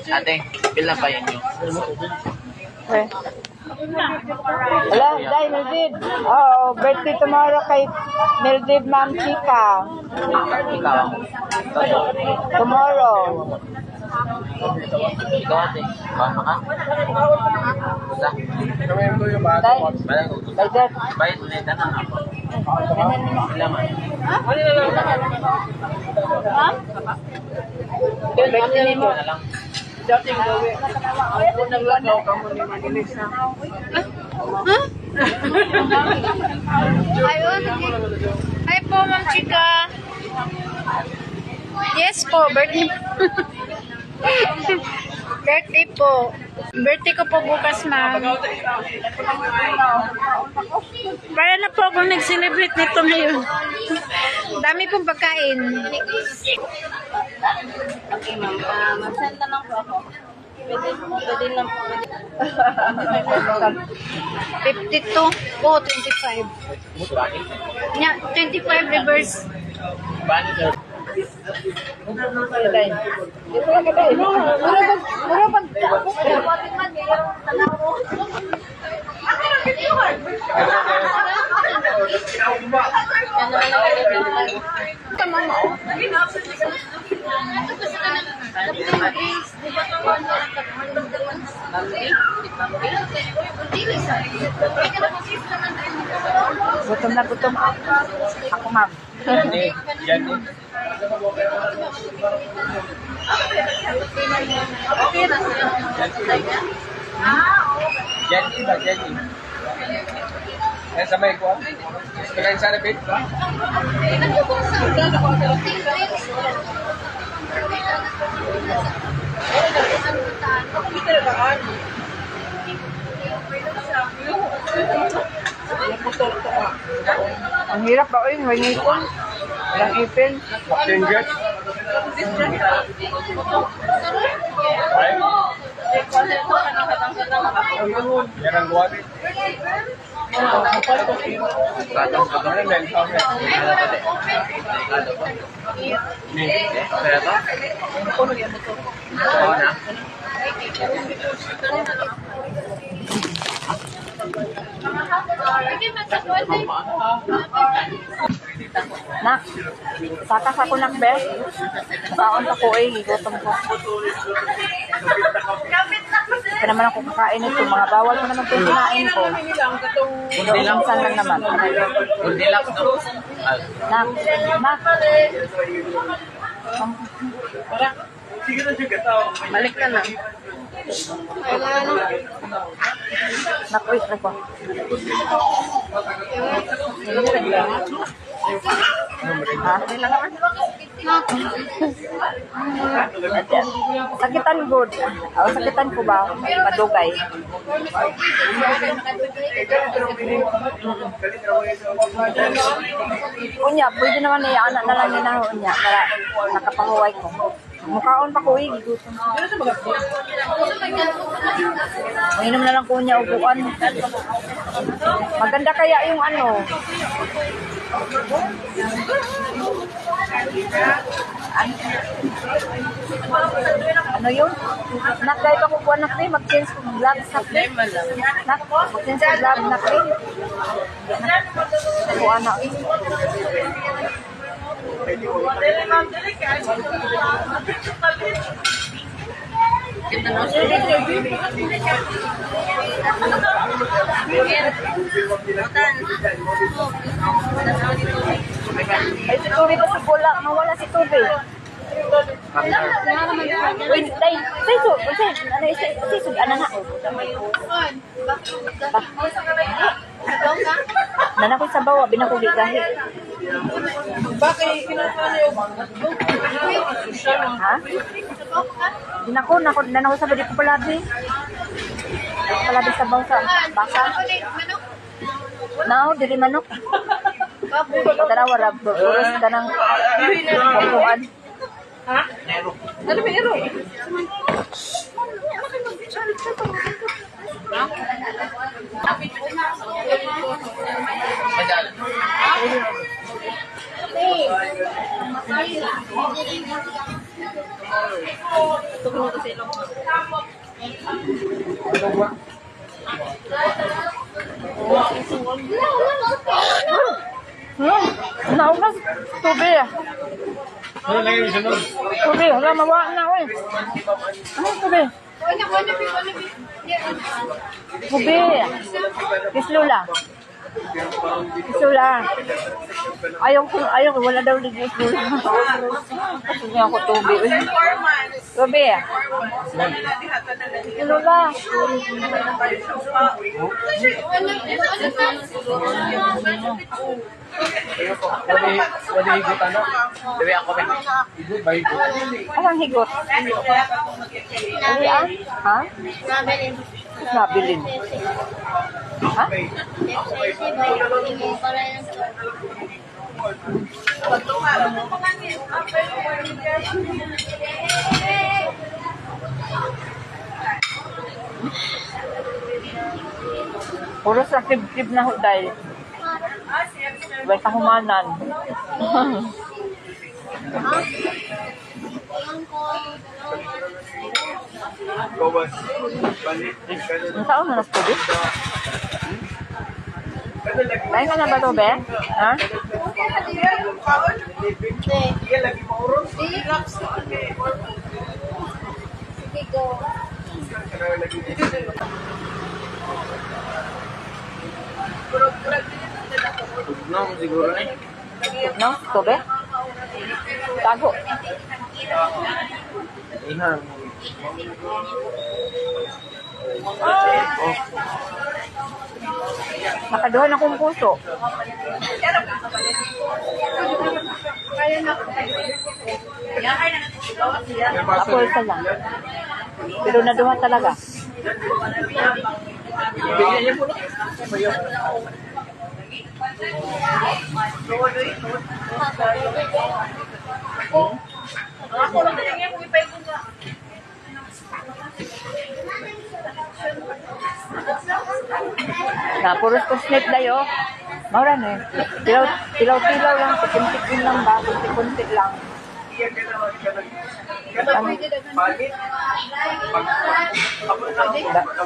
Ate, pila pa yun yun? Okay. Hello, Day, Mildred. Oh, birthday tomorrow kay Mildred Ma'am Chika. Ikaw? Tomorrow. Ikaw ate? Mama ka? Basta? Day, Mildred. Bayad ulit na nga. Pila man? Birthday mo. Na lang. Dating gawin. Ako naglagaw ka mo ni Manilis na. Ayun. Hi po, Ma'am Chika. Yes po, birthday. Birthday po. Birthday ko po bukas, ma'am. Para na po akong nag-celebrate nito ngayon. Dami pong pagkain. Okay, ma'am. Mag-send na lang po ako. Pwede lang po. 52 po, 25. Yeah, 25 reverse. Dito lang ka, Day. Mura pag... Gutom na gutom. Ako, ma'am. Yan eh. Jenny ba? Jenny? Yan sa may kuwan? Kailan sa repeat ba? Ang hirap ba? Uy, may ngipon. Walang ipin. Ginger? Yan ang buwan eh. Katong sa doon lang sa amin. Kaya to? Oo na. Nak, sakas ako nak, Beth. Baon pa ko eh, gutom ko. Kaya naman ako kakain ito. Mga bawal ko naman itong kinain ko. Kundi lang. Minsan lang naman. Kundi lang to. Nak, nak. Balik ka na. Nak, wait, ko. Ha? Sakitan good. O, sakitan ko ba? Madugay. Unya, pwede naman anak na lang yun unya para nakapanguway ko. Mukhaon pa ko eh, gigutom. Mainom na lang ko niya upuan. Maganda kaya yung ano. Ano yun? Nak, dahil ako kuha na cream, mag-change ko vlog sa cream. Nak, mag-change ko vlog na cream. Kuha na. Ay, si Tubi ba sa bola? Mawala si Tubi. Wait, tay, su, ano na? Nana ko sa bawa, binakugi kahit. Bakit kinasana yung Ha? Nako sa badi ko palabi. Palabi sa bawa sa baka. No, dili manok. Tara wala burus ka ng bukuan. ha? Ano ba ero? Madal. Ano ba? Naunas. Tubig ah. Ano lang yung sunod? Tubig. Wala mawa na ako eh. Ano tubig? Tubig. Kislula. Kislula. Ayaw ko. Wala daw ligo kislula. Kasi nga ako tubig. Tubig ah. Kislula. Wala higutan na. Dali ako ba? Higot ba higot? Anong higot? Ano yan? Ha? Nabilin. Ha? Puro sa tib-tib na huday. May kahumanan. Bawas. Balik. Ang taon na nas tubig? Lain ka na ba ito, be? Ha? Lagi maurong. No, siguro na. No? Tubig? Tago. Inang. Nakaduhan akong puso. Ako isa lang. Pero naduha talaga. Bigyan niya po. Na puros ko snip dayo. Maura na eh. Tilaw-tilaw lang. Tikim-tikim lang ba? Kunti-kunti lang.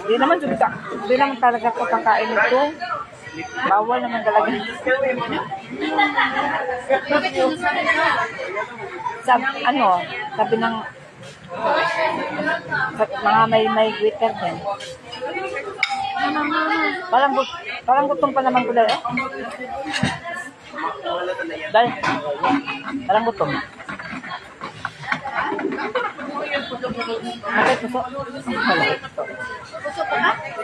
Di naman juga. Di naman talaga ko kakain ito. Bawal naman talaga. Sabi ng mga may glitter din. Parang gutom pa naman ko dahil. Dahil, parang gutom. Napay puso.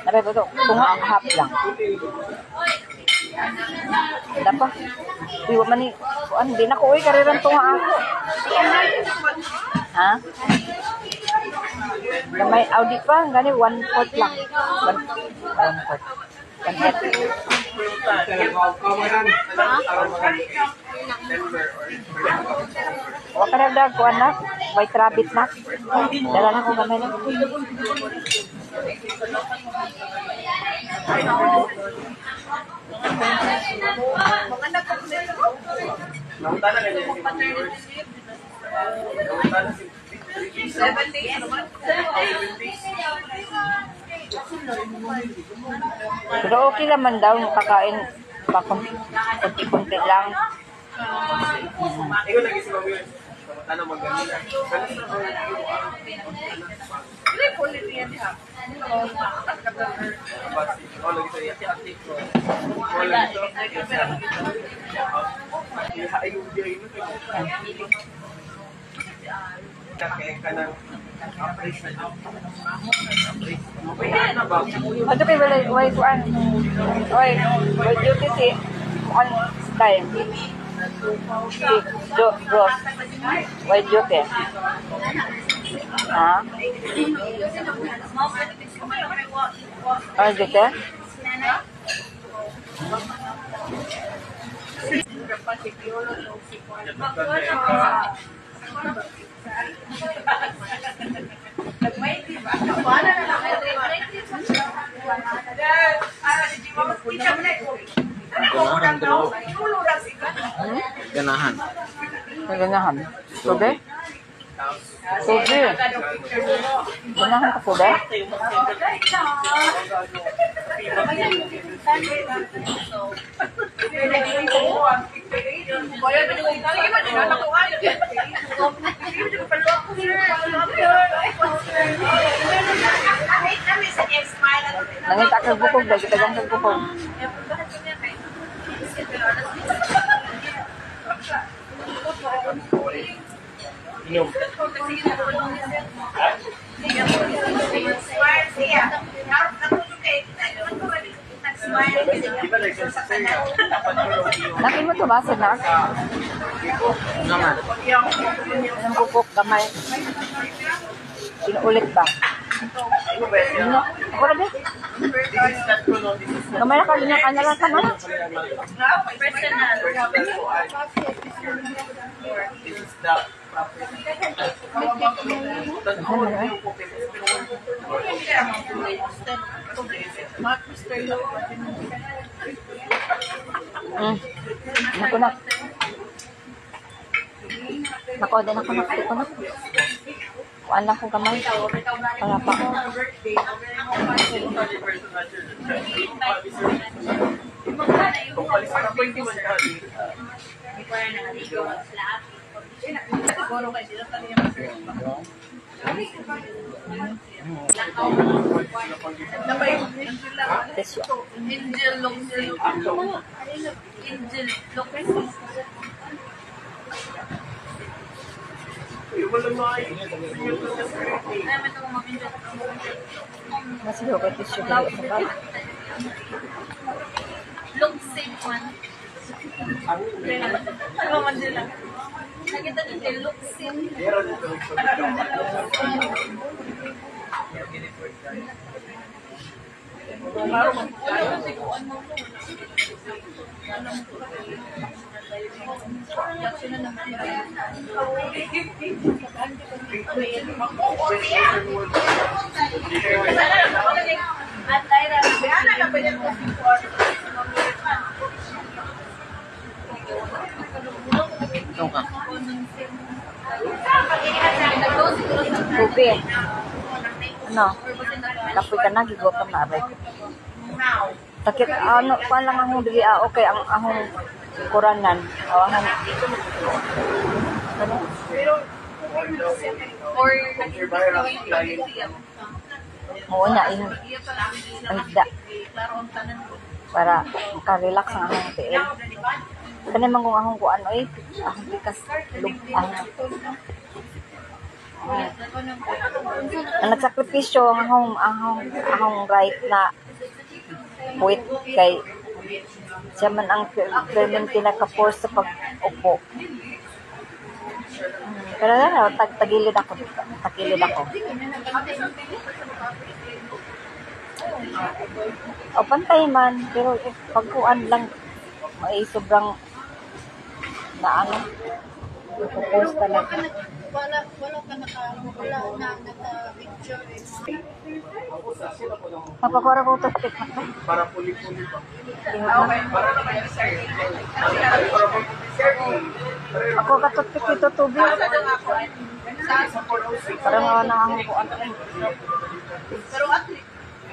Napay puso. Tunga, half lang. Dapat. Iwa man ni, hindi na ko, kariran tunga ako. Ha? May audit pa, gani 1/4 lang. 1/4. 1/4. Wala ka na dag, kuhan na. White rabbit na. Dala na ko gamay na. Pero okay naman daw yung kakain pa kunti-kunti lang. Ikaw lagi si Mami. Ano maganda? Ano kayo walay kuan? Oy, duty si kuan style. Bros. Why duty? Ha? Oh, duty? Ganahan. May ganahan. Tubig? Sige. Ganahan ka po ba? Nangita ka bukog, lagi tagang ka bukog. Inom. Nakin mo ito ba, Sinak? Naman. Anong bukog, gamay? Pinuulit ba? Ano? Ako na ba? Gamay na kanya lang ka na. Naku na. Naku, din ako na. Kuhaan lang ko gamay. Para pa ko. Tesyo. Masih ko tesyo dito sa bag. Look safe one. Ano man nila? Nakita nila look safe. Tubi. Ano? Lapoy ka na, gigotom na aray. Takit, ano, kuhaan lang ang dili, okay, ang ahong kuranan. Ano? Or Oo na, ang higda. Para makarelax ang ahong tiil. Kanimang kung ahong kuhaan, oy, ahong tikas, ang nagsakripisyo ang ahong right na puwit kay siya man ang permanente naka-force sa pag-upo. Pero na, tagilid ako. O, pantay man, pero pagkuan lang, may sobrang na ano, ipopost talaga. wala na naka-picture. Napakura ko ito, tik na. Para puli-puli pa. Para ako katutpik ito tubig. Parang nga nakahang kuan. Pero at least,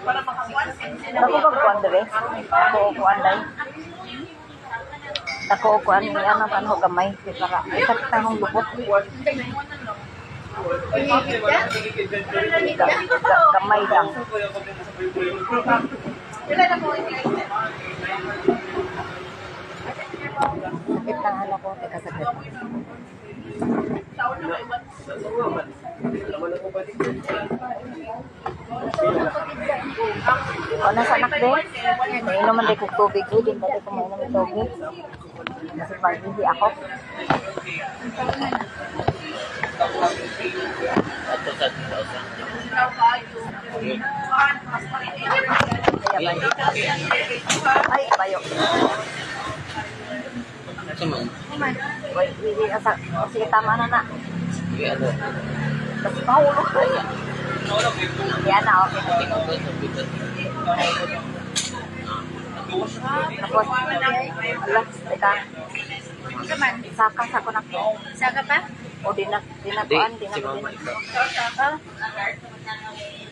para makakuan. Ako pagkuan dere. Ako kuan dai. Ako kuan ni ana kan ho gamay para ikat tanong lubot. Gamay lang. Ito ko teka saglit. O, nasa anak din? Nainom man din kong tubig. Hindi ba ko mainom ng tubig? Kasi pag-ihi ako. Ay, bayo. Wait, hindi. Sige, tama na na. Tapos mahulog ko yan. Yan na, okay. Tapos, alas, teka. Saka sa ko na ko. Saka pa? O di na Hindi, kuan, di na si ko mama din. ikaw.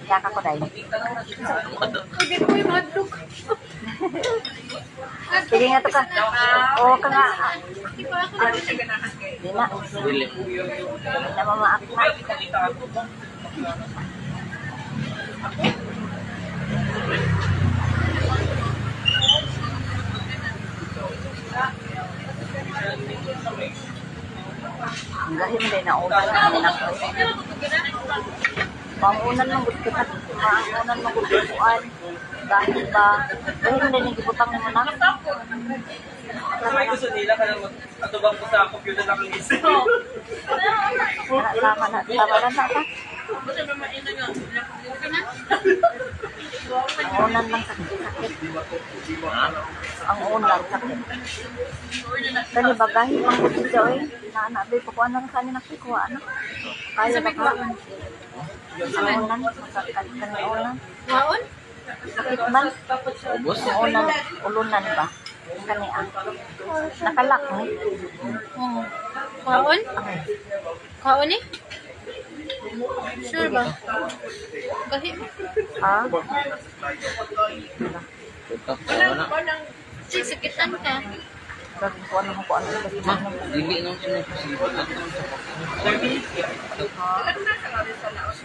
Kaka ko dai. Pwede ko yung hotdog. Sige nga to ka. O ka nga. Di ba ako Di na. Dili. Di na mamaak na. Ang gahim din na ulan na din ako. Pangunan mong gusto ka. Pangunan mong gusto kuan. Dahil ba, gahim din yung gibutang mo na. May gusto nila ka lang atubang ko sa computer na kinisip. Tama na ta. Ang unan lang sakit. Ang unan sakit. Kani bagahi pang gusto siya eh. Naanabi po kuan lang sa amin nakikuha ano. Kaya ba ka? Ang unan sakit kani unan. Waon? Sakit man. Ubos. Ang unan ulunan ba? Kani ang nakalak ni. Waon? Kaon eh? Sure ba? Kahit Ha? Ito, wala. sakitan ka. Kasi kuan mo kuan kasi Ma, dili nang sinususibo na ito sa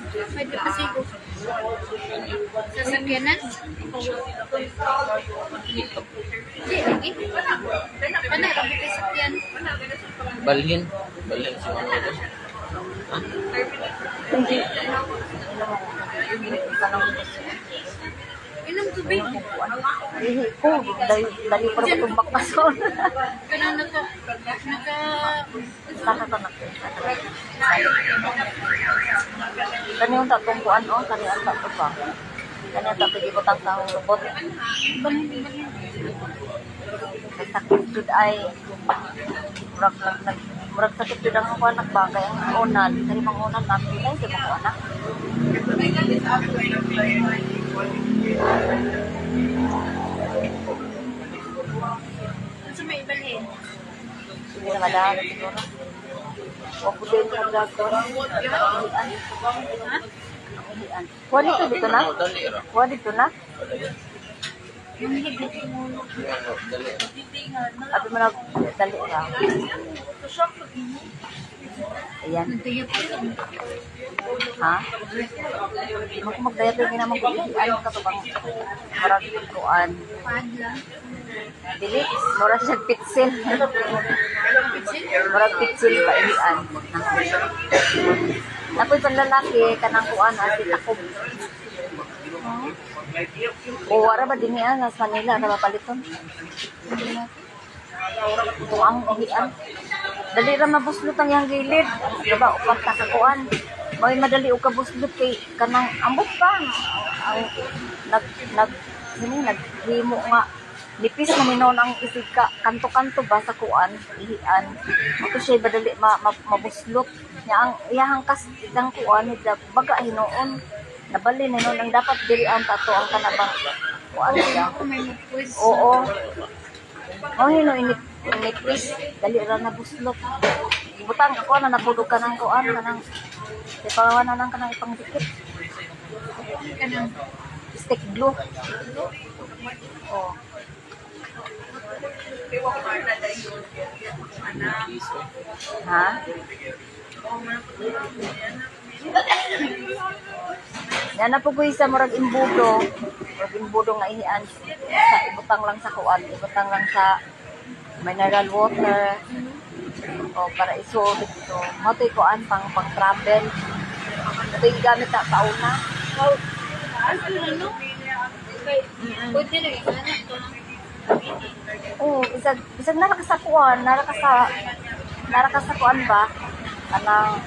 Pwede pa sigo. Sasakyanan? Hindi, lagi. Ano, rabot ay sakyan. balhin. Balhin si mama. hindi. Ilang tubig? Ihi ko, dali pa rin itong bakasyon. Kanang naka... Saka ka na. Kani yung tatong kuan o, kani ang tato pa. Kani ang tato ibutang sa lubot. May sakit jud ay murag sakit jud ang kuan nagbagay ang unan. Kani mang unan namin ay sa mga anak. Sa may ibalhin. Hindi na madami siguro. Huwag po din sa dragon. Kuha dito dito na? Dali ra. Kuha dito na? Dali ra. Abi mo na dali ra. Ayan. Nagdayat ko. Ha? Mo ko magdayat yung naman ko ihian ka to bang marag kuan. Padla. Dili, mura siya pitsil. Mura pitsil pa ihian. Napoy panlalaki kanang kuan ati takob. O wara ba din niya sa Manila na mapaliton? Ito ang ihian. Dali ra mabuslot ang yang gilid. Diba, upat ka sa kuan. May madali o kabuslot kay kanang ambot pa. Ang naghimo nga nipis na minon ang isika kanto-kanto ba sa kuan ihian. Ito siya badali mabuslot nya ang iyahang kas ng kuan nila baga hinoon nabali na noon ang dapat diri ang tato ang kanabang kuan niya. Oo. Oh, inipis. Dali ra na buslot. Butang ako na napudog ka ng kuan kanang ipawanan nang kanang ipangdikit. Kanang Stick glue. Oh. Ha? Yan na po ko isa murag imbudo. Murag imbudo nga inian. Sa ibutang lang sa kuan, ibutang lang sa mineral water. O para iso dito. Mo to'y kuan pang travel. Ito yung gamit na kauna. pwede na yung anak ko. Oo, bisag narakasakuan kuan ba? Anang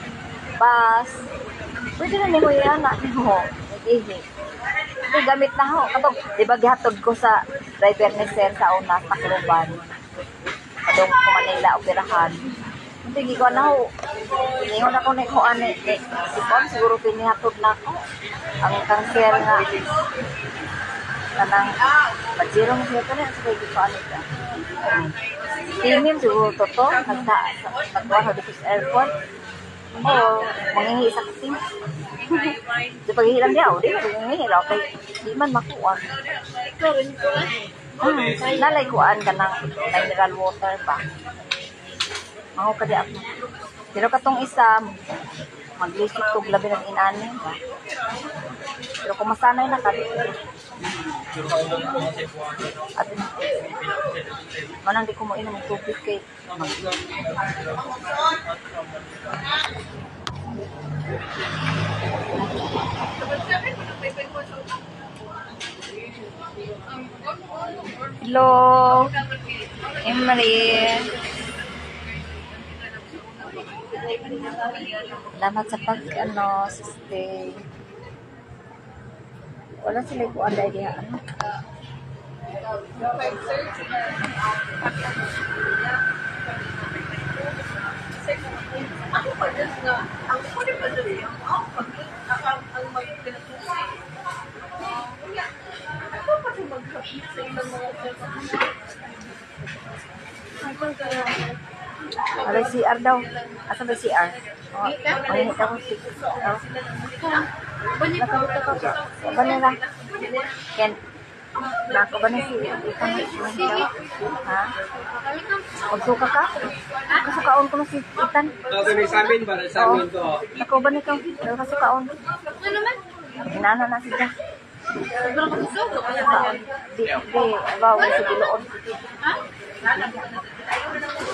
bus. Pwede na nimo yan na mo. Ihi. Ito gamit na ho. Katong, di ba gihatod ko sa driver ni Sir sa una sa Tacloban. Katong ko Manila operahan. Ito gikuan na ho. Ingon ako na ko ani. Siguro pinihatod na ako. Ang cancer nga. Kanang pajero mo siya kanina sa kayo paano ka. Timim siguro to nagkuha sa dito sa airport. Oo, mangingi sa kuting. Di paghihilang diyaw, di mangingi raw kay di man makuha. Nalay kuan ka ng mineral water ba? Mango ka di ako. Pero katong isa, maglisip kog labi ng inani ba? Pero kung masanay na ka, at manang di ko mo inom ng tubig kay hello, Emery. Salamat sa stay. Wala sila ko anday diha ano. Ada CR daw. Asa ba CR? Oh, ini daw si. Bani lang. Ken. Nako ba ni si ha? Magsuka ka? Kasukaon ko na si Itan. Ito ni sa amin ba? Sa amin to. Nako ba ni ka? Kasukaon. Ano naman? Inana na siya. Sobrang kusog. Di, abaw, si Biloon. Ha?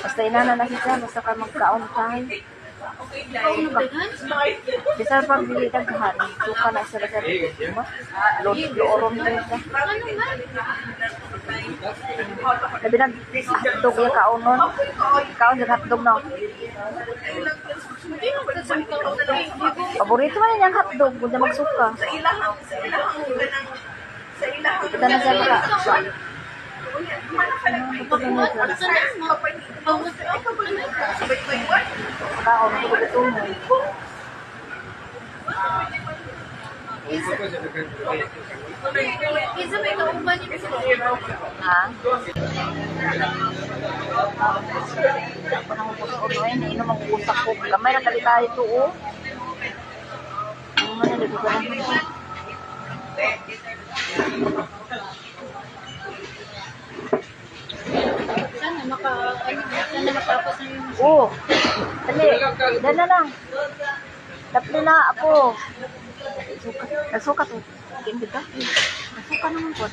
Basta inana na siya, basta ka magkaon tayo. Bisa pag daghan, suka na sa lagar. Looron na siya. Sabi na, hotdog yung kaon nun. Kaon yung hotdog na. Paborito man yung hotdog, kung na magsuka. Kita na siya maka. Kaon, ito mo. Isa may kauban niyo sa Ha? Ako nang upuso ko yun, inom ang upusak ko. Kamay na kali tayo ito, oh. Ano man na, dito ka naman. sana matapos na yung Oo. Dali, dala lang. Tapos na ako. Nagsuka to. Hindi ka? Nagsuka naman po.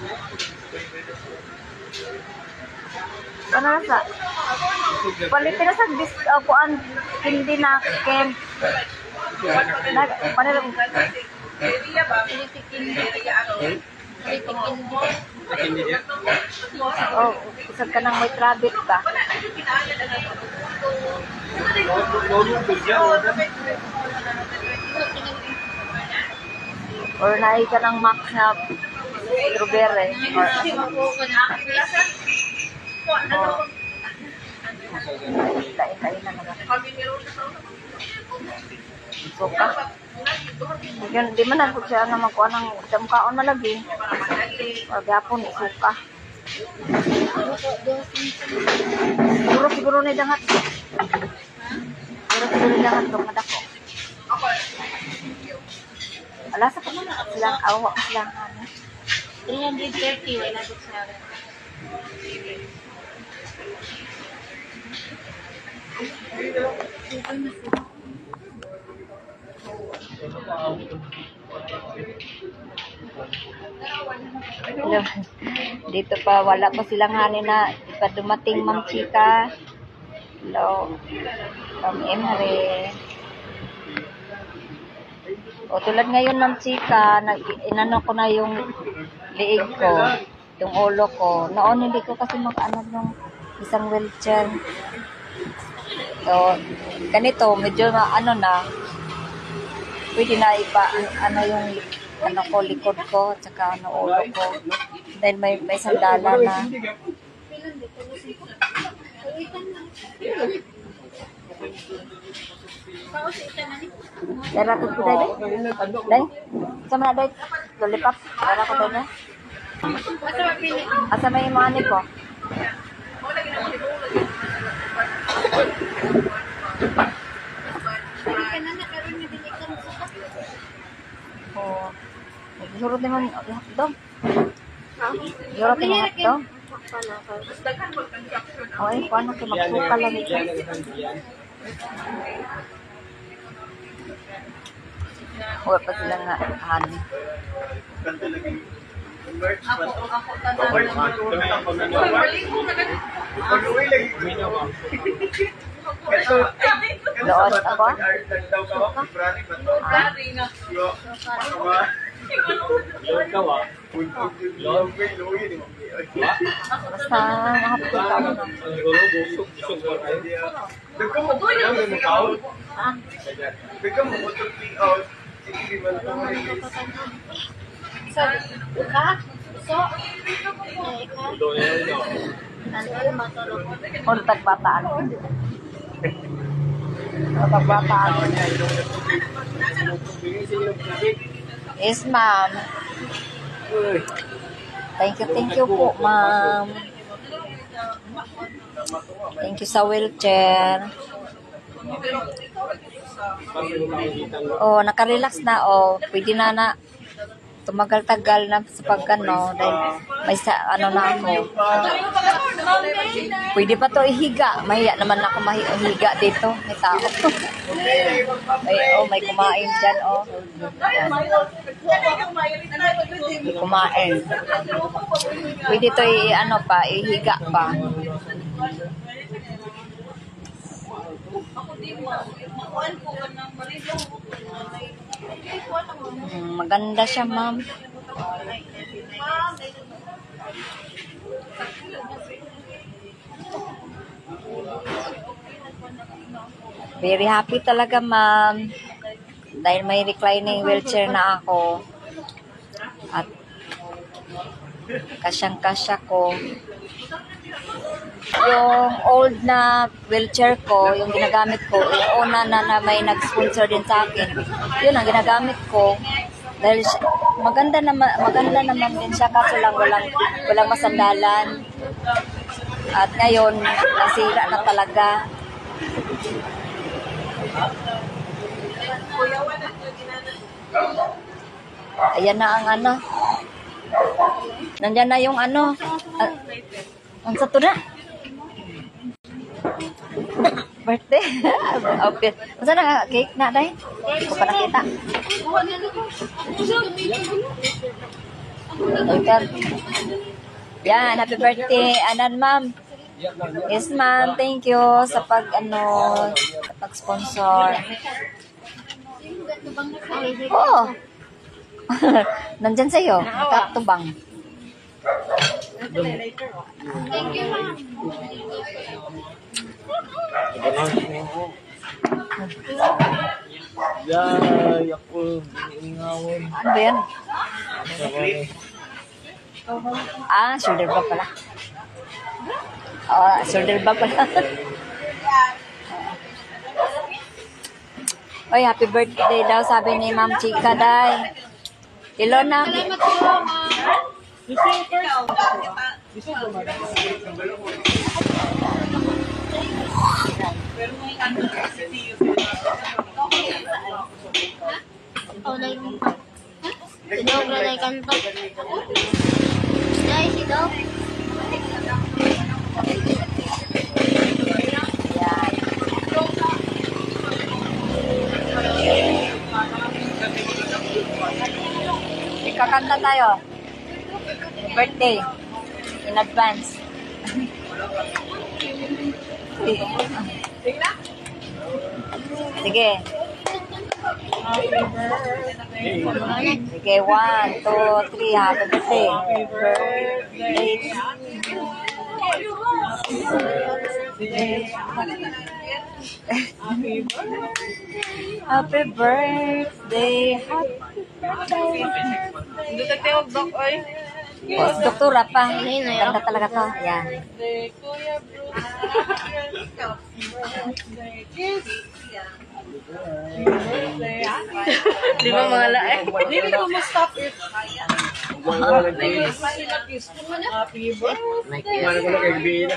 Ano na sa? Palitin na sa kuan. Hindi na ken. Panalang. Oh, isang ka nang may trabit ka. Or naay ka ng max na strawberry. Or kain na naman. Suka. Yun, di man na siya naman kuha ng damkaon na lagi. O gapon, isuka. Siguro na dangat. Siguro na dangat itong madako. Wala sa kanya na silang awa ko silang 330, wala doon sa dito pa wala pa silang hanin na di pa dumating Ma'am Chika. Hello Ma'am Emre. O tulad ngayon Ma'am Chika, inano ko na yung liig ko, yung ulo ko. Noon hindi ko kasi mag-ano ng isang wheelchair. So ganito medyo ano na pwede na iba ano yung ano ko, likod ko, at saka ano, ulo ko. Dahil may sandala na. Dara ko dahil. Dahil? Sama na dahil. Lollipop. Dara ko dahil. Asa may mga ani ko? Surot naman hotdog. Surot naman hotdog. Okay, paano kayo magsuka lang ito? Huwag pa sila nga honey. Doon ako? Basta makapagod ako na. O, tagbataan. Tagbataan. Yes, ma'am. Thank you po, ma'am. Thank you sa wheelchair. Oh, nakarelax na, oh. Pwede na tumagal-tagal na sa pagkano dahil may ano na ako. Pwede pa to ihiga. Mahiya naman ako mahiga dito. May tao. May kumain dyan, oh. May kumain. Pwede to ihiga pa. Maganda siya, ma'am. Very happy talaga, ma'am. Dahil may reclining wheelchair na ako. At kasyang-kasya ko. Yung old na wheelchair ko, yung ginagamit ko, yung una na may nag-sponsor din sa akin. Yun ang ginagamit ko. Dahil maganda naman din siya, kaso lang walang masandalan. At ngayon, nasira na talaga. Ayan na ang ano. Nandyan na yung ano. Ang sa na. Birthday. Okay. Masa na cake na day? Hindi ko pa nakita. Yan, happy birthday. Anan, ma'am. Yes, ma'am. Thank you sa pag-sponsor. Oh. Nandyan sa'yo. Nakatubang. Thank you, ma'am. Yay, ako iniingawon. Ano ba yan? Shoulder bag pala. Shoulder bag pala. Oy, happy birthday daw, sabi ni Ma'am Chika, day. Ilona. Salamat po, ma'am. Sidaw ka na kanto. Dai, sidaw. Ikakanta tayo. Birthday. In advance. Sige. Sige, 1, 2, 3. Happy birthday. Happy birthday. Doktora pa. Ganda talaga to. Ayan. Di ba mga lae? Hindi ko ma-stop it. Happy birthday.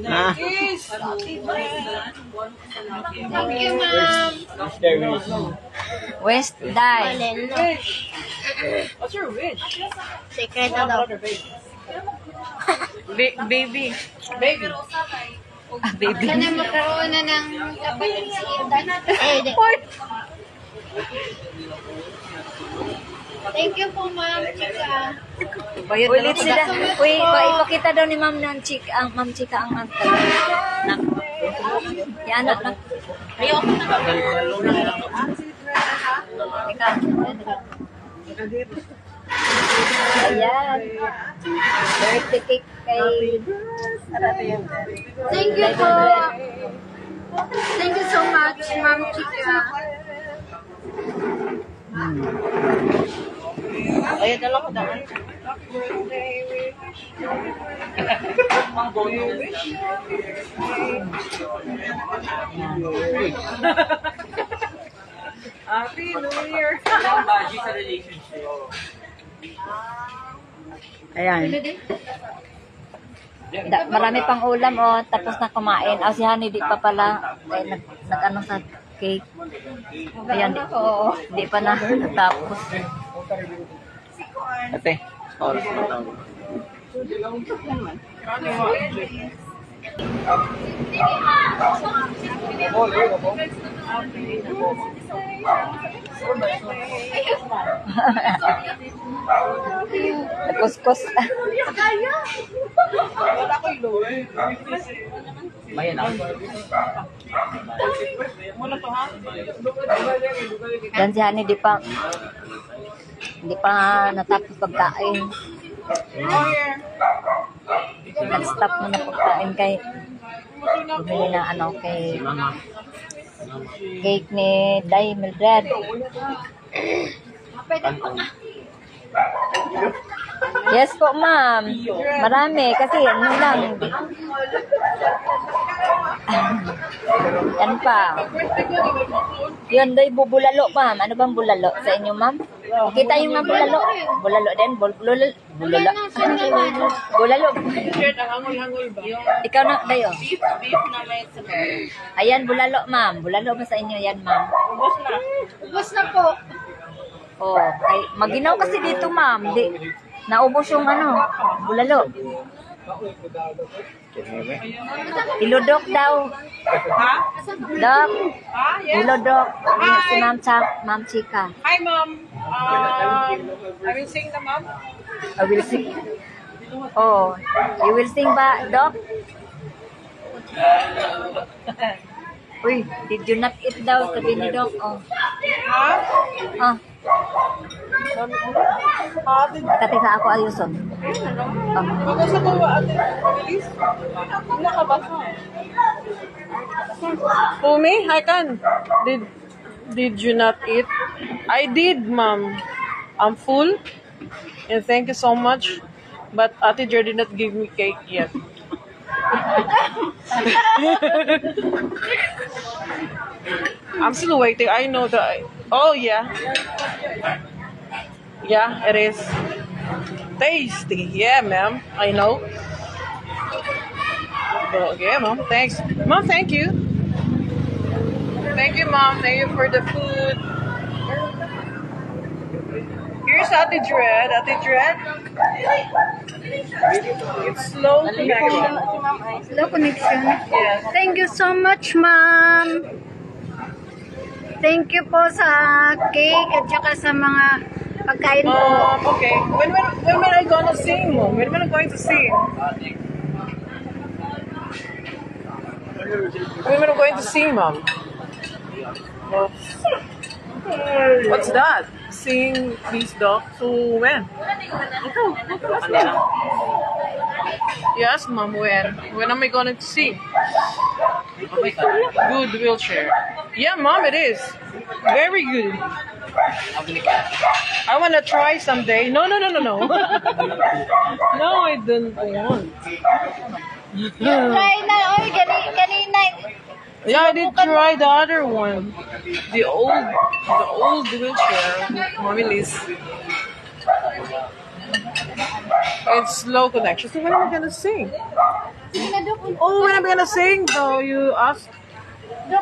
Ah. Thank you, ma'am. West die. What's your wish? Secret na daw. Baby. Baby. Sana magkaroon na ng kapatid si Ethan. Eh, di. Thank you po, ma'am. Chika. Ulit sila. Uy, ipakita daw ni Ma'am ng chika, Ma'am Chika ang uncle. Nak. Yan, nak. Ayoko na. Ika. Ayan. Birthday cake kay... Thank you po. Thank you so much, ma'am Chika. Ayan, dala ko daan. Happy New Year! Ang baji sa relationship. Ayan. Marami pang ulam, oh. Tapos na kumain. Oh, si Honey, di pa pala. Ay, nag-ano sa cake. Ayan, di pa na natapos. Ate, oras na tao. Kuskus. Bayan ako. Dan si Honey, di pa natapos pagkain. Nag-stop mo na pagkain kay bumili na ano kay cake ni Day Mildred. Yes po, ma'am. Marami kasi ano lang. Yan pa. Yun, Day, bulalo, ma'am. Ano bang bulalo sa inyo, ma'am? Kita yung mga bulalo. Bulalo din. Bulalo. Bulalo. Ikaw na, Day, oh. Beef na may sabay. Ayan, bulalo, ma'am. Bulalo ba sa inyo yan, ma'am? Ubus na po. Oh, ay, maginaw kasi dito, ma'am. Naubos yung ano, bulalo. Ilodok daw. Ha? Dok. Yes. Ilodok. Si Ma'am Chika. Hi, Mom. I will sing the Mom. I will sing. Oh, you will sing ba, Dok? Uy, did you not eat daw? Sabi ni Dok. Oh. Ha? Ah. Teka, ako ayuson. Oh. Ako sa bawa, ate. Bilis. Nakabasa. Pumi, I can. Did you not eat? I did, Mom. I'm full. And thank you so much. But Ate Jer did not give me cake yet. I'm still waiting. I know that. Oh, yeah. Yeah, it is. Tasty. Yeah, ma'am. I know. Well, yeah, Mom. Thanks. Mom, thank you. Thank you, Mom. Thank you for the food. Here's Ate Dread. Ate Dread. It's slow connection. Hello, connection. Yes. Thank you so much, ma'am. Thank you po sa cake at saka sa mga pagkain po. Okay. When are I gonna sing, Mom? When am I going to sing? When am I going to sing, Mom? What's that? Sing, please, Doc. So when? Yes, Mom. When? When am I going to sing? Good wheelchair. Yeah, Mom, it is. Very good. I want to try someday. No. No, I don't want. Try na. Oy, kanina. Yeah, I did try the other one. The old wheelchair. Mommy Liz. It's slow connection. So when am I gonna sing? Oh, when am I gonna sing? So you asked. Yeah.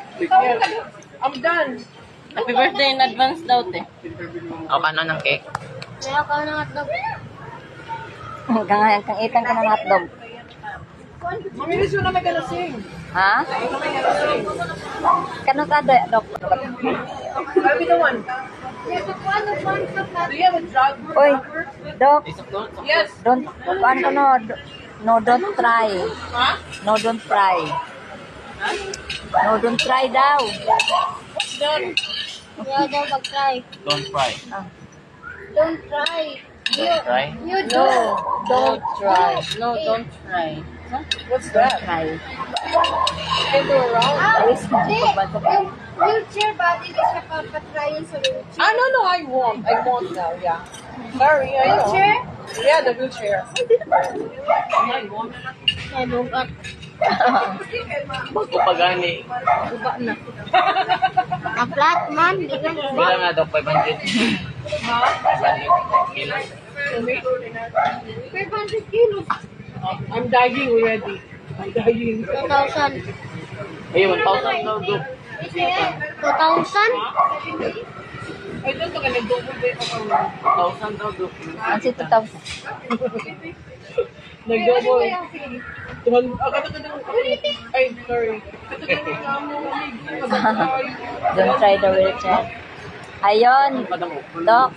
I'm done. Happy birthday in advance daw, te. O, ano ng cake? Kaya ka na hotdog. Kang itang ka ng hotdog. Mommy, this when am I gonna sing? Ha? When am I gonna sing? Kano ka, Dok? I'll be the one. Do you have a job? Oy, Dok, Yes. don't, no, don't try. Huh? No, don't try. No, don't try daw. Done. Kaya daw mag-try. Don't fry. Don't try. Don't try. You No, don't try. No, don't try. What's that? Try. Can do around. Alis mo pagbasa pa. Wheelchair ba? Hindi siya papatryin sa wheelchair. Ah, no, I won't. I won't now, yeah. Sorry, I know. Wheelchair? Yeah, the wheelchair. Ay, bugat. Pagani. Ang flat man. Di ka Wala nga daw, 500. Kilos. 500 kilos. I'm dying already. I'm dying. 2,000. Ay, 1,000 daw, do. 2,000? I don't think I'm double bit of 1,000 daw, do. Ang si 2,000. Nag-double. Ay, sorry. Don't try the wheelchair. Ayon, Doc,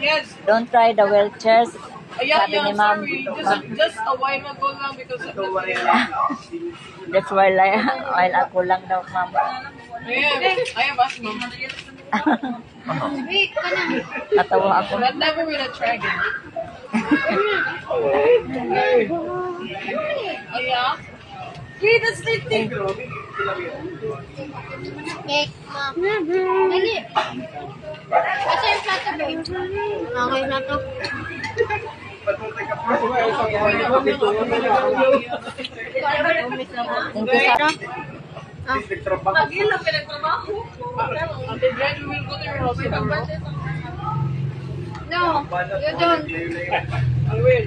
Yes. don't try the wheelchairs. Yeah, Sabi ni yeah, Ma'am. sorry. Just a while ago lang because of the That's why while ako lang daw, Ma'am. I have asthma. Wait, ka na. Natawa ako. But never with a dragon. Oh, yeah? Wait, that's the thing. Cake, ma'am. Dali. Asa yung plato, babe? Okay na to. Thank you, sir. Ate Jen, we will go to your house tomorrow. No, you don't. I will.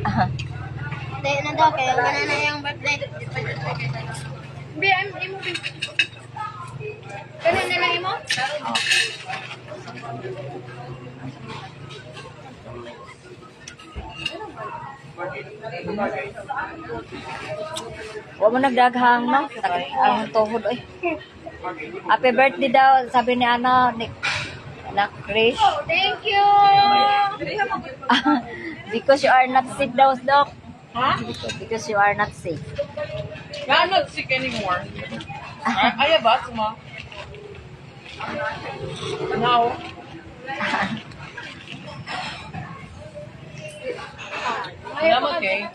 Hindi na daw, kaya manana yung birthday. Hindi, imo. Ganun na lang imo? Huwag mo nagdaghang, no? Sakit ang tuhod, oy. Happy birthday daw, sabi ni na Krish. Thank you! Because you are not sick daw, Doc. Huh? Because you are not sick. No, I'm not sick anymore. I have asthma. Now. I'm okay.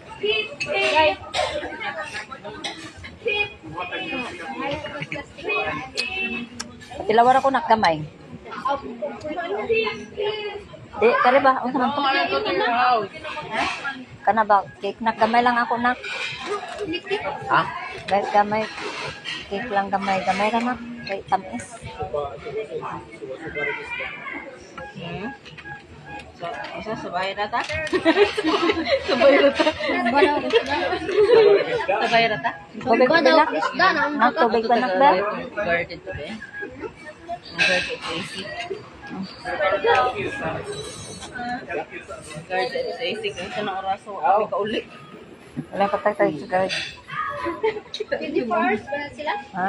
Tilawar ako nakgamay. Di, kari ba? Ano naman to? I go to your house. Kana ba? Cake nakgamay lang ako nak. Ha? Kahit gamay. Cake lang gamay. Gamay ka na. Kay tamis. Isa, sabay na ta? Sabay rata? Tubig ba nak? Nak, tubig ba nak ba? Guarded to be. Guarded to AC. Guarded to AC. Kung isa na oras, kami kaulit. Wala pa tayo sa guard. 24 hours ba sila? Ha?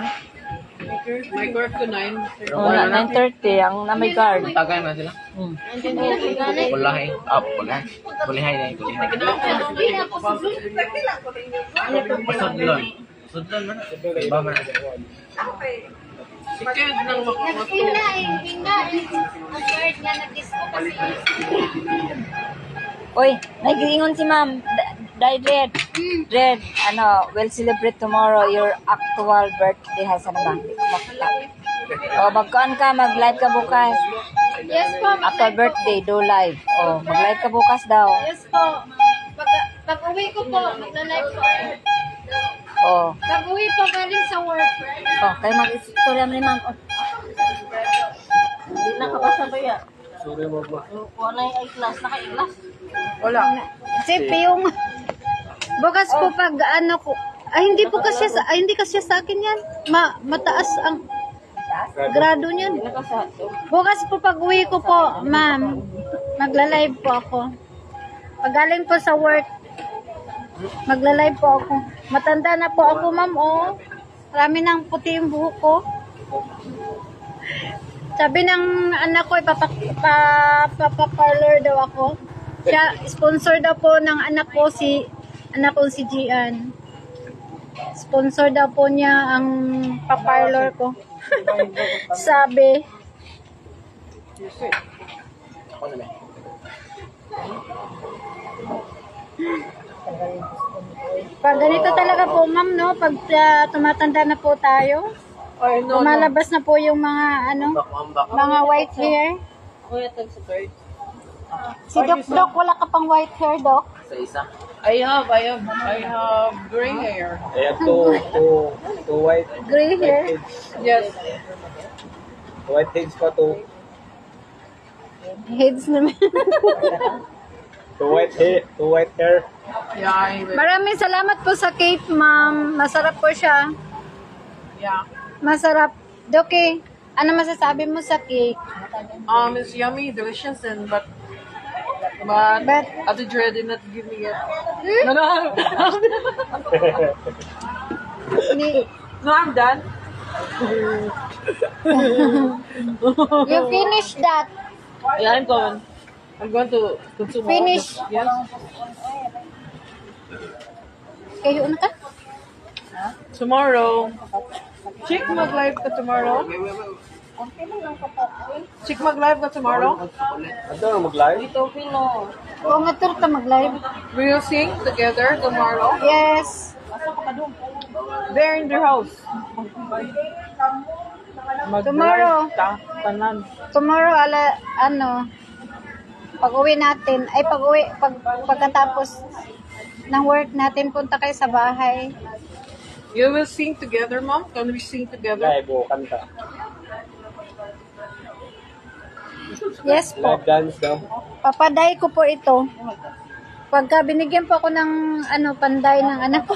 My court to 9. Wala, 9:30 ang na may guard. Tagay na sila. Hmm. Pulahay. Pulahay. Pulahay na yung pulahay. Sudlon. Sudlon man. Ba man. Sikid ng makamato. Hinga. Ang guard nga nag-disco kasi. Oy, nagiingon si Ma'am. Red. We'll celebrate tomorrow your actual birthday. Sana ba? O, magkaan ka, mag-live ka bukas. Yes po. Actual birthday, do live. O, mag-live ka bukas daw. Yes po. Pag-uwi ko po, magla-live po. O, Pag-uwi po galing sa work. kayo mag-istorya mo ni Ma'am. O, Hindi na kabasa ba yan? Sorry mo ba? Kuha na yung eyeglass. Naka-eyeglass. Wala. Siyempre yung bukas po pag ano ko, hindi po kasi hindi kasi sa akin yan. Mataas ang grado niyan. Bukas po pag uwi ko po, ma'am, magla-live po ako. Pag galing po sa work, magla-live po ako. Matanda na po ako, ma'am, oh. Marami ng puti yung buhok ko. Sabi ng anak ko, ipapaparlor daw ako. Siya, sponsor daw po ng anak ko si Gian. Sponsor daw po niya ang paparlor ko. Sabi. Pag ganito talaga po, ma'am, no? Pag tumatanda na po tayo, Ay, no, no. lumalabas na po yung mga, mga white hair. Si Doc, wala ka pang white hair, Doc? I have gray hair. I have two white Gray hair? heads. Yes. White heads pa, two Heads naman. white hair. Yeah, I will. Maraming salamat po sa cake, ma'am. Masarap po siya. Yeah. Masarap. Doki, ano masasabi mo sa cake? It's yummy, delicious, but But- Ate Dre did not give me it. Hmm? No. Ni- No, I'm done. You finish that. Yeah, I'm going. I'm going to consume all of Finish. this. Yes. Kayo na ka? Tomorrow. Chick mag-live ka tomorrow? Chick mag-live ka tomorrow? Ano ang mag-live? Oo nga, turta mag-live. We will sing together tomorrow. Yes. There in their house. Tomorrow. Tanan. Tomorrow, pag-uwi natin, pagkatapos ng work natin, punta kayo sa bahay. You will sing together, Mom? Can we sing together? Live o kanta. Yes po. Live dance daw. Papaday ko po ito. Pagka binigyan po ako ng panday ng anak ko.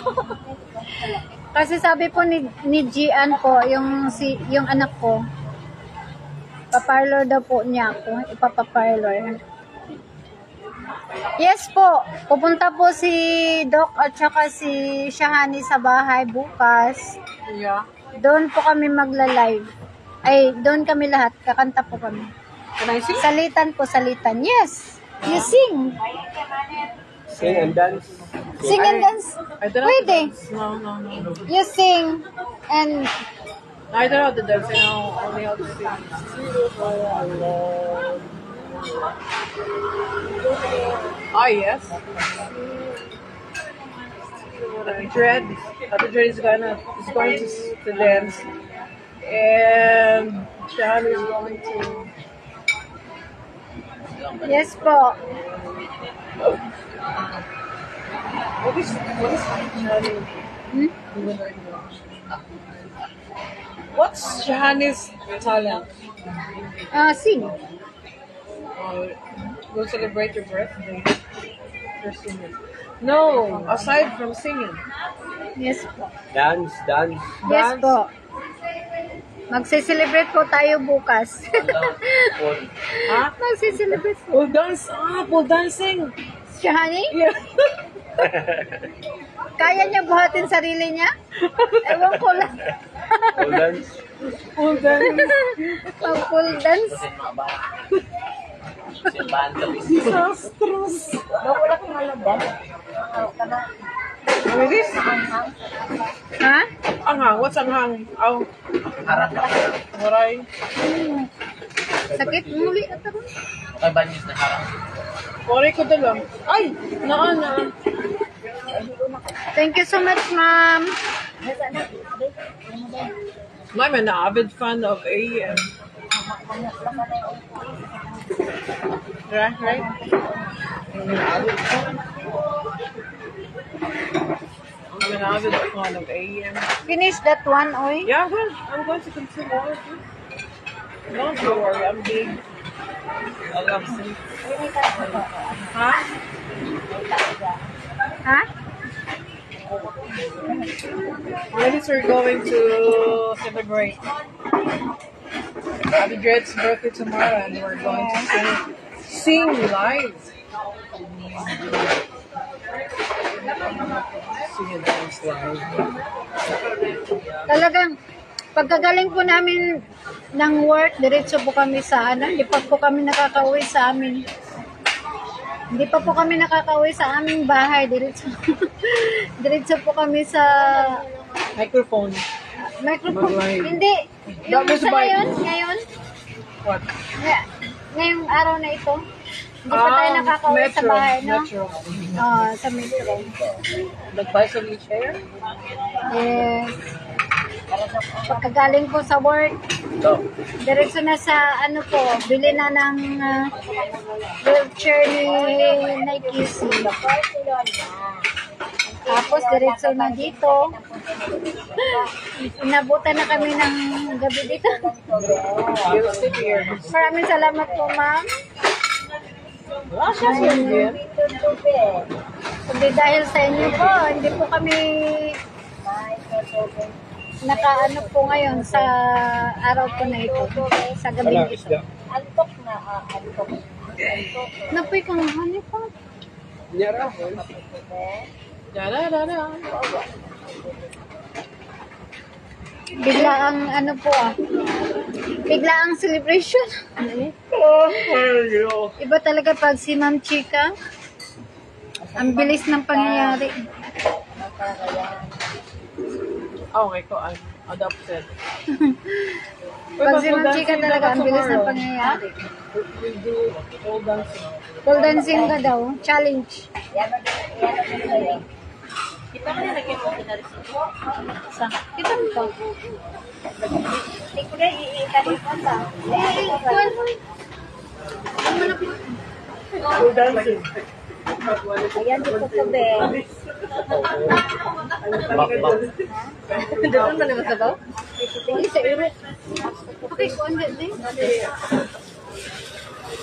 Kasi sabi po ni Gian po, yung anak ko, paparlor daw po niya ako, ipapaparlor. Yes po, pupunta po si Doc at saka si Shahani sa bahay bukas. Yeah. Doon po kami magla-live. Ay, doon kami lahat, kakanta po kami. Can I sing? Salitan. Yes, you sing. Sing and dance. Sing and dance. I don't know. Pwede. No. You sing and I don't know how to dance. I know only how to sing. Oh, yes. Ate Dread is going to dance. And Sean is going to... yes po. What is Shahani? What's Shahani's talent? Sing. Go celebrate your birthday. You're singing. No, aside from singing. Yes po. Dance. Yes po. Magse-celebrate po tayo bukas. Huh? Magse-celebrate po. Pole dance. Pole dancing. Shahani? Yeah. Kaya niya buhatin sarili niya? Ewan ko lang. Pole dance. Pole dance. Pag-pool dance. Disastrous. What is this? Ha? Anghang. What's anghang? Oh. Waray. Sakit muli at ako. Waray ko lang. Ay! Naa. Thank you so much, ma'am. I'm an avid fan of AEM. Right? I'm an avid fan of AEM. Finish that one, oy. Yeah, well, I'm going to consume all of this. Don't you worry, I'm big. I love sleep. Ha? Ha? When is we're going to celebrate Abby Dread's birthday tomorrow, and we're going to sing live. Sing and dance live. Talagang, pagkagaling po namin ng work, diretso po kami sa hindi pa po kami nakakauwi sa amin. Hindi pa po kami nakakauwi sa aming bahay, diretso. Diretso po kami sa Microphone. microphone. Mag-live. Hindi. Yung That was sa by- ngayon, What? ngayong araw na ito, hindi pa tayo nakakauwi sa bahay, no? Metro. Sa metro. Nag-buy some chair? Yes. Pagkagaling po sa work, So, diretso na sa bili na ng wheelchair ni Nike. Tapos diretso na dito. Inabutan na kami ng gabi dito. we'll sit here. Maraming salamat po, ma'am. Wala siya siya. Hindi dahil sa inyo po, hindi po kami po ngayon sa araw po na ito, sa gabi ito. Antok na, antok. Napoy kang hani pa. Nyara. Da-da-da-da. Bigla ang bigla ang celebration. Iba talaga pag si Ma'am Chika, ang bilis ng pangyayari. Okay ko, I'm adopted. Pag si Ma'am Chika talaga, ang bilis ng pangyayari. We'll do pole dancing. Pole dancing ka daw, challenge. Kita mo na nag-ipon na rin siya. Sa, kita mo ba? Hindi ko na iikari pa sa. Pole dancing. Ayan, di ko be. Doon ba naman sa daw? Hindi sa iro. Okay, kung ano din.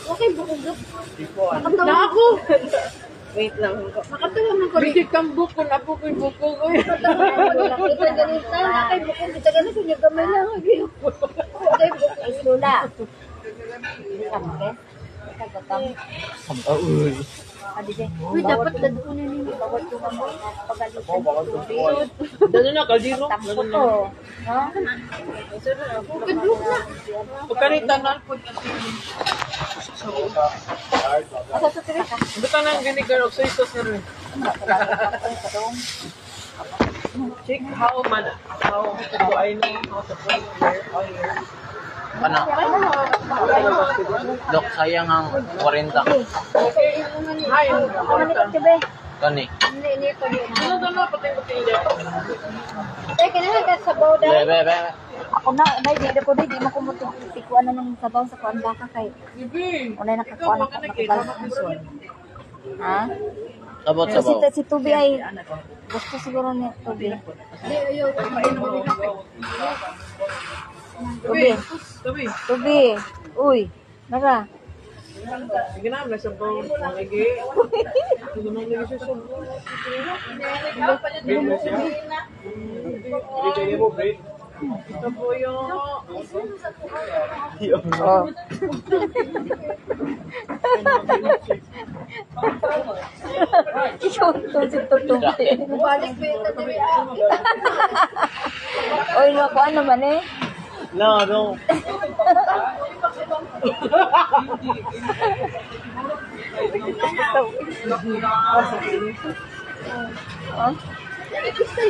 Okay, bukog. Na ako! Wait lang. Makatawa mo ko rin. Bisit kang buko, na po ko'y buko ko. Kita ganito, nakay bukog. Kita ganito, yung gamay lang. Okay, bukog. Ay, Lula. Sampe. Kagotang. Uy. Adide. Uy, dapat daduunin ninyo. Bawat tumambol. Pagalitan. Dano na, kaldiro. Tampo to. No? Kadlok na. Pagkanitan na po kasi. Asa sa Teresa? Buta na ang vinegar of soy sauce na rin. Check how to I know how to put where. Ano? Dok, sayang ang 40. Ay, Ako na be. Kani. Hindi ko yun. ano, pati Eh, kailangan ka sa boda. Bebe. Ako na, hindi ko di mo kumutok. Tiko ano nang sabaw sa kuan baka kay. Bibi. Unay nakakuan ako nakagal. Ha? Sabot. Si Tubi ay gusto siguro ni Tubi. Tabi. Tubi. Uy, nara. Sige na, may sabaw. Malagi. Sige na, lagi siya sabaw. Ito po yung... Oh. Tubi. Balik pa yung tatabi. Oy, nakuan naman eh. No. Oh.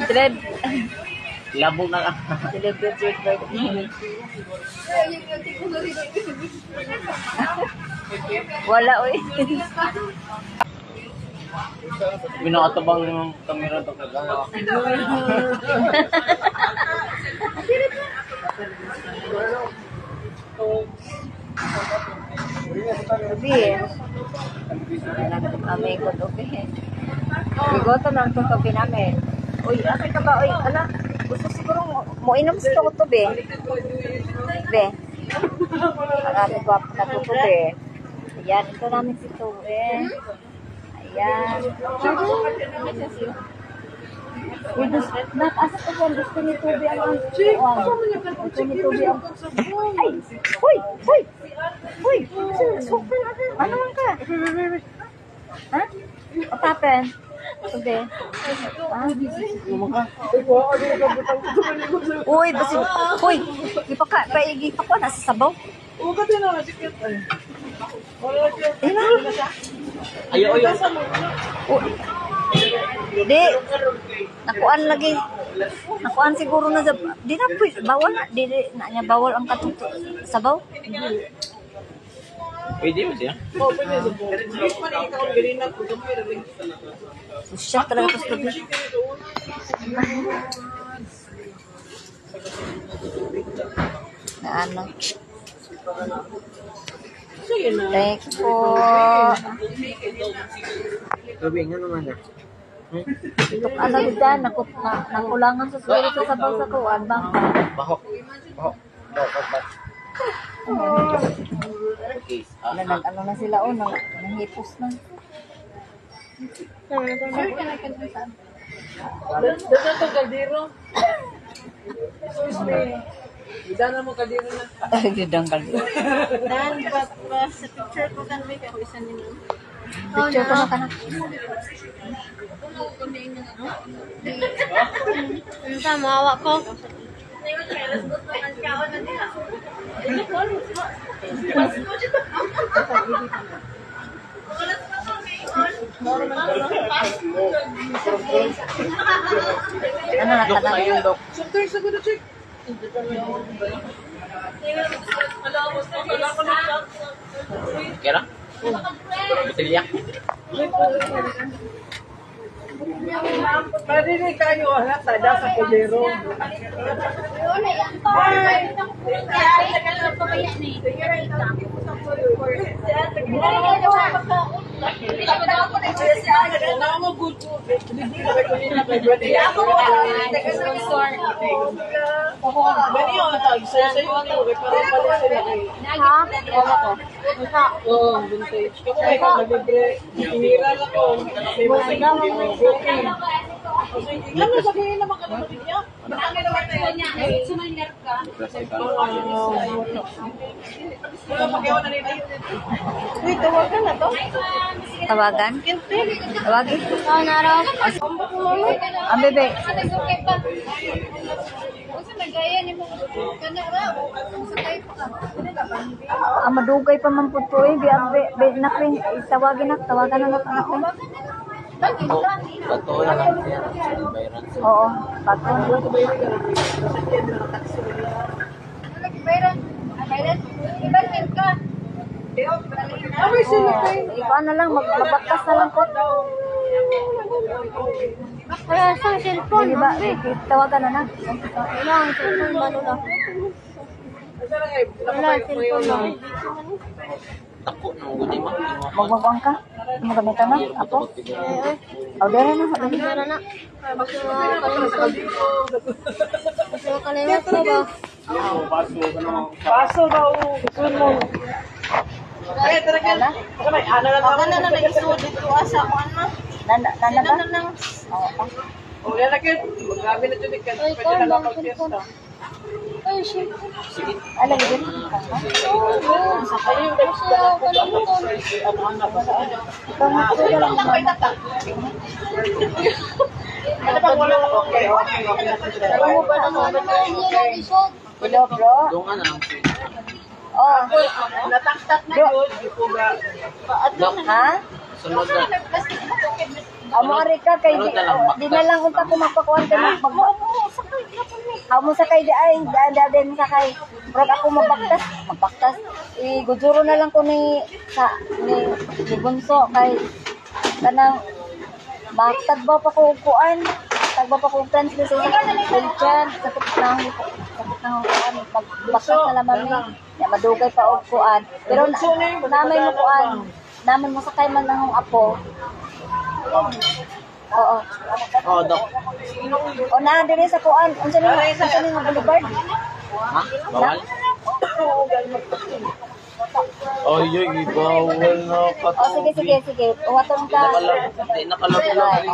Dread. Labo na lang. Celebrate your birthday. Wala, oy. Binakatabang yung kamera to kagana. Tubi eh. Kami ko Tubi eh. Bigoto lang itong Tubi namin. Uy, asa ka ba? Uy, ala. Gusto siguro mo inom sa ito Tubi. Be. Marami gwapo na tutubi. Ayan, ito namin si Tubi. Ayan. Nakaasa ko po, gusto ni Tubi ang gusto ni Tubi ang... Ay! Hoy! Hoy! Hoy! Super! Ano man ka? Ha? What happened? Tubi? Uy, basi... Uy! Ipa ko, nasa sabaw. Ayo. Di, nakuan lagi. Nakuan siguro na sa... Di na po, bawal na. Di na niya bawal ang katuto. Sabaw. Pwede mo siya? Siya talaga po sa gabi. Na ano. Thank you po. Sabi nga naman na. Ito ka lang dyan. Nakulangan sa sulit sa sabaw sa kuwan. Bahok. Okay. Ano na sila o, nanghipos na. Dito to kaldero. Excuse me. Dito mo kaldero na. Gidang kaldo. Dan, sa picture ko kan may ako isa nila. Picture ko na ka na. Ano sa mawa ko? Ano na ka na? Kaya na? Basilya? Pwede rin kayo tada sa kaldero. Tawagan? Tawagin? Oo, naraw. Ang bebe. Madugay pa man po to eh. Nakring, tawagan na nakring. Bato na lang siya. Bayaran. Oo, pato. Iba na lang, magbaktas na lang po. Wala sa cellphone. Diba, tawagan na na. Wala ang cellphone. Balo na. Wala ang cellphone na. Tako na mo gudi mo. Magbabang ka? Magamitan na? Ako? Order na. Wala na. Basta makalimot ko ba? Paso daw. Gusto mo. Ay, talaga na. Kamay, ana na naman. Ana na nag-isod dito asa ko ana. Nana ba? Oo. O, yan lang yun. Grabe na dyan. Pwede na kapag-fiesta. Ay, shit. Sige. Alam mo din. Ano ba wala na? Okay. Hello, bro. Dungan na lang siya. Oh. Nataktak na yun. Dok, Ha? sunod na. Amo ari ka kay di na lang unta ko magpakuan kay amo sa kay di ay dadin sa kay brad ako magbaktas iguduro na lang ko ni bunso kay kanang magtagba pa ko kuan tagba pa ko translation sa sakit nang kuan magbaktas na lamang ni ya madugay pa og kuan pero namay mo kuan naman masakay man lang ang apo. Oo. Oh, Dok. O na dire sa kuan, unsa ni nga boulevard? Ha? Bawal? Ay, ay, bawal na O, katubig. sige. Uwatong ka. Hindi nakalaglag.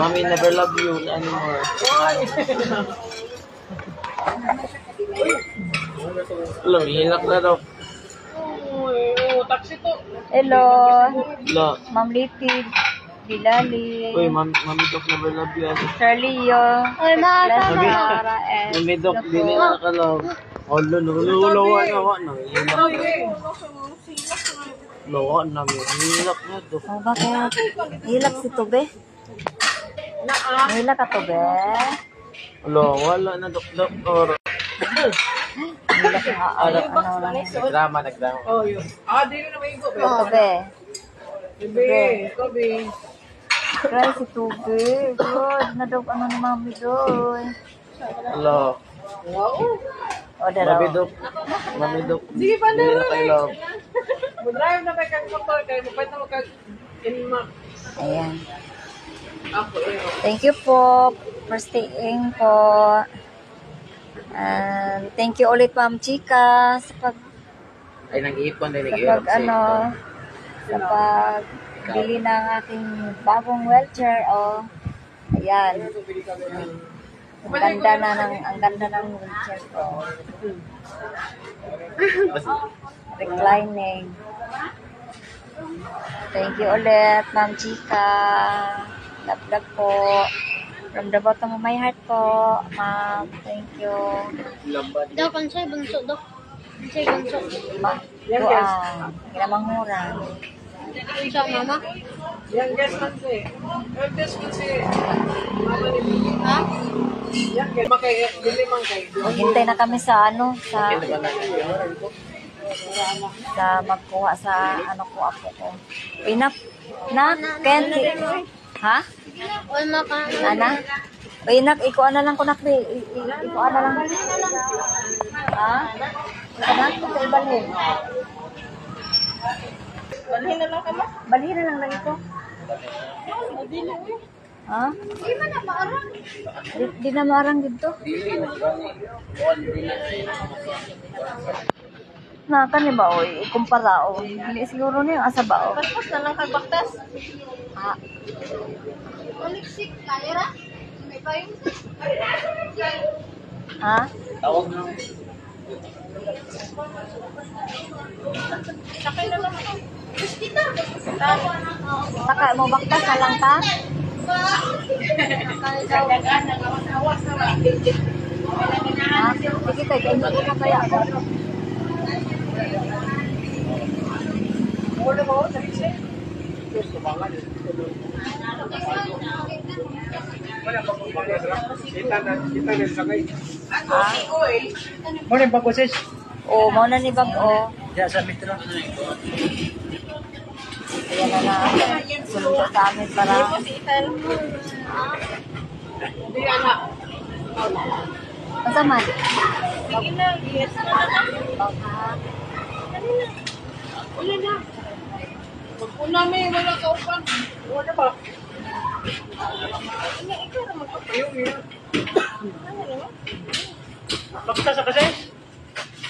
Mommy never love you anymore. Alam, hilak na daw. Taxi to. Hello. La. Ma'am Litid. Bilali. Uy, Mami Doc never love you. Charlio. Ay, maasa na. Lara S. Mami Doc, di na nakalove. Olo, nululawa na. Hilak. Lawa na, hilak na Doc. Oh, bakit? Hilak si Tube? Hilak ka Tube? Wala, wala na doktor. Hilak nga. Ano lang. Nagdrama. Oh, yun. Di na may go. Tube. Bebe, Kobe. Try si Tube. Good. Nadog ano ni Mami doon. Wala. O, dalaw. Mami Doc. Sige pa Hindi na kayo love. Mag-drive na kay motor kay mapait na magkag inma. Ayan. Ako eh. Thank you po for staying po. And thank you ulit Ma'am Chika sa pag Ay, nag-iipon din. sa pagbili ng aking bagong wheelchair. O, ayan. Ang ganda ng wheelchair ko. Reclining. Thank you ulit, Ma'am Chika. Love po. From the bottom of my heart po, Ma'am. Thank you. Daw, kansay, bunso, daw. Kansay, bunso. Doan. Ginamanghuran. Bunso, mama? Yang guest man si. Yang guest man si. Mama ni Bibi. Ha? Yang guest man kay Bibi man kay. Maghintay na kami sa magkuha sa ko apo ko. Enough na Ken. Ha? Oy, maka. Ana? Inak iko ana lang ko nakbi. Iko ana lang. Ha? Ana sa ibalhin. Balhin na lang kamo? Balhin na lang ito. Ha? Di man na maarang. Di na marang dito. Na kani ba oy ikumpara o dili siguro ni asa ba o. Paspas na lang kag baktas. Ha? Oliksik, kaya ra? May pa yun. Ha? Tawag na. Sakay na lang ako. Hospital. Saka mo baktas na lang ta? Ha? Sige kay kay mo kaya ako. Kita na sakay. Ha? Mo ni pagkusis. O, mo na ni bag o. Ya sa metro. Ayan na sundo sa amin para Di anak. masama. Sige na, yes na lang. Wala na. Magpuna may wala ka upan. Wala ba? Ayun yun. Bakta sa kasi?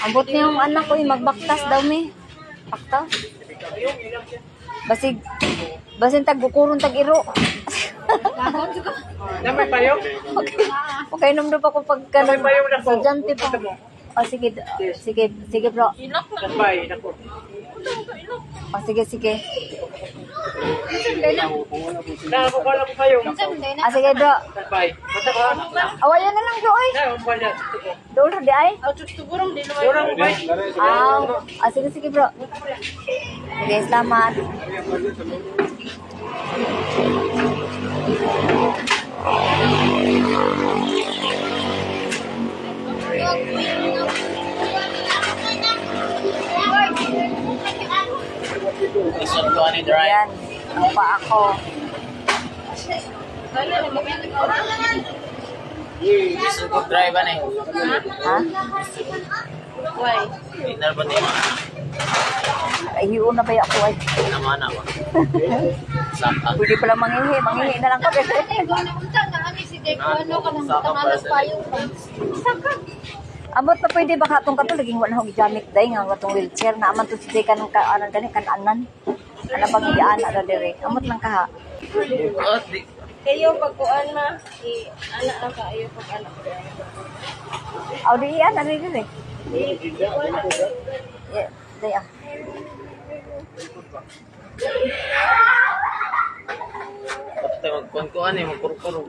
Ambot niya yung anak ko, magbaktas daw mi. Baktas. Basig tag-gukurong tag-iro. Na may payong? Okay, numdo pa ko pag May payong na ko. Sadyante pa. O, sige bro. Bye, nako. O, sige. Nakakukala ko payong. Sige bro. Bye. Basta ka. Awayan na lang bro ay. Na, umpal niya. Tuko. Doon di ay. Sigurong bye. Sige bro. Sige, selamat. Listen to any drive. Yan. Ang pa ako. Listen to drive ano eh. Ha? Why? Dinner ba tayo? Ay, hiyo na ba ako ay? Naman ako. Sakta. Pwede pala manghihi na lang ko. Unta na ani si Kay ko ano ka nang tangalang payo pa. Saka. Amot na pwede ba katong kato laging wala akong gigamit day nga katong wheelchair na aman to si day kanang kaanan gani kananan. Ana bang iyaan ada dire. Amot lang ka ha. Kayo pagkuan ma, anak lang ka, ayo pag anak. Aw di iyaan ada dire. Day ah. Basta magkuhan eh, magkurkuro.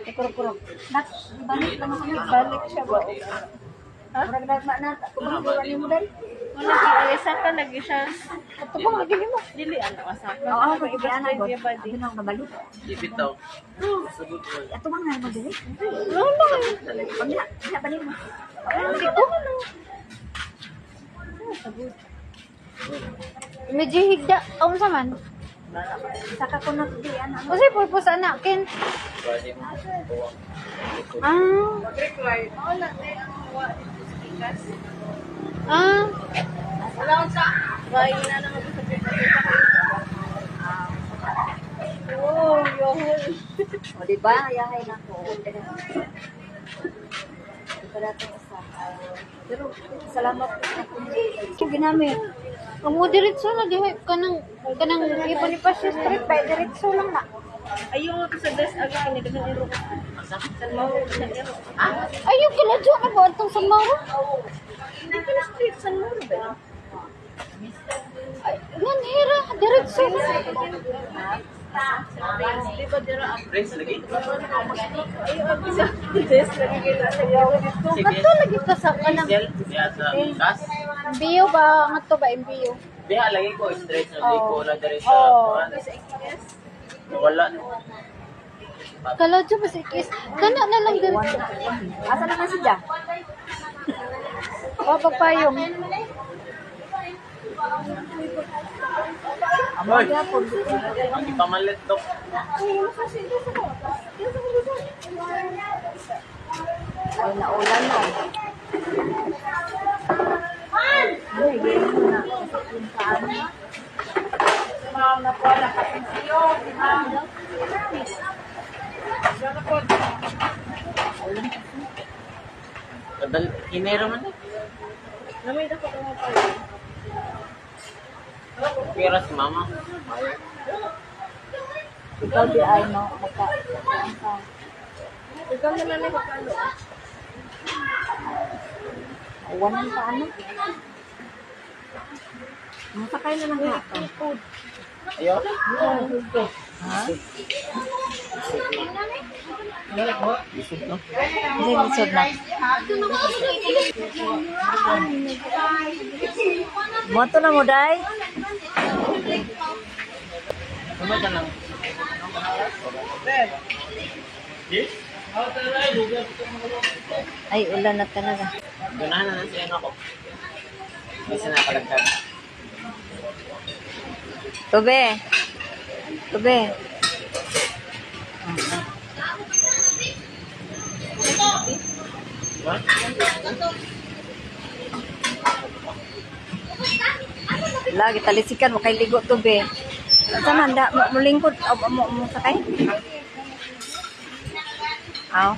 Ikuro-kuro. Nak balik lang ako balik siya ba. Ha? Nagdagma na kumang mo dai. Wala kaya saka lagi siya. Tubong lagi mo. Dili ano asaka. Oo, pag ibaan na god. Abi nang nabalik. Ibitaw. Ato bang na mo dili? Wala. Pagla, balik mo. Dito. Medyo higda. Sa man. Saka ko na di ana. Kasi purpose anak kin. Wala sa bahay na nang sa Oh, yohol. O di ba? Yahay na ko. Para tong isa. Pero salamat po ginamit. Ang mo diretso na dihay kanang ipon ni pa siya straight by diretso lang na. Ayaw nga ko sa desk aga ni dagang iro. Sa mao sa iro. Ayaw kila jo na ba antong sa maro? Hindi ka na street sa mao ba? Yan hira diretso na. Di ba dira ang Prince lagi? ayaw ang sa desk lagi kila sa yaw dito. Kato lagi ka sa kanang Diesel? Diya sa gas? bio ba ngadto ba bio? Diya lagi ko straight na di ko na dari sa Oh. wala. Kala jo ba si Kis? Kana na lang diretso. Asa na si Ja? O pagpayong. Amo ya po. Ang ipamalit to. Ay naulan na. Ay, gini mo na. Ma'am, na po na kapensiyon. Ma'am. Kadal kinero man. Namay dapat ang pa. Pira si mama. Ikaw di ay no. Ikaw na lang ko kalo. Wanan pa ano? Masakay na lang ha. Ayo. Ha? Isip no. Hindi, lisod na. Moto na mo, day? Ano ka lang? Ay, ulan na talaga. Gunahan na lang siya ako. Bisa nakalagkad. Tube. Tube. Diba? Lagi talisikan mo kay ligo tube. Sa manda, mulingkod mo sakay. Aw.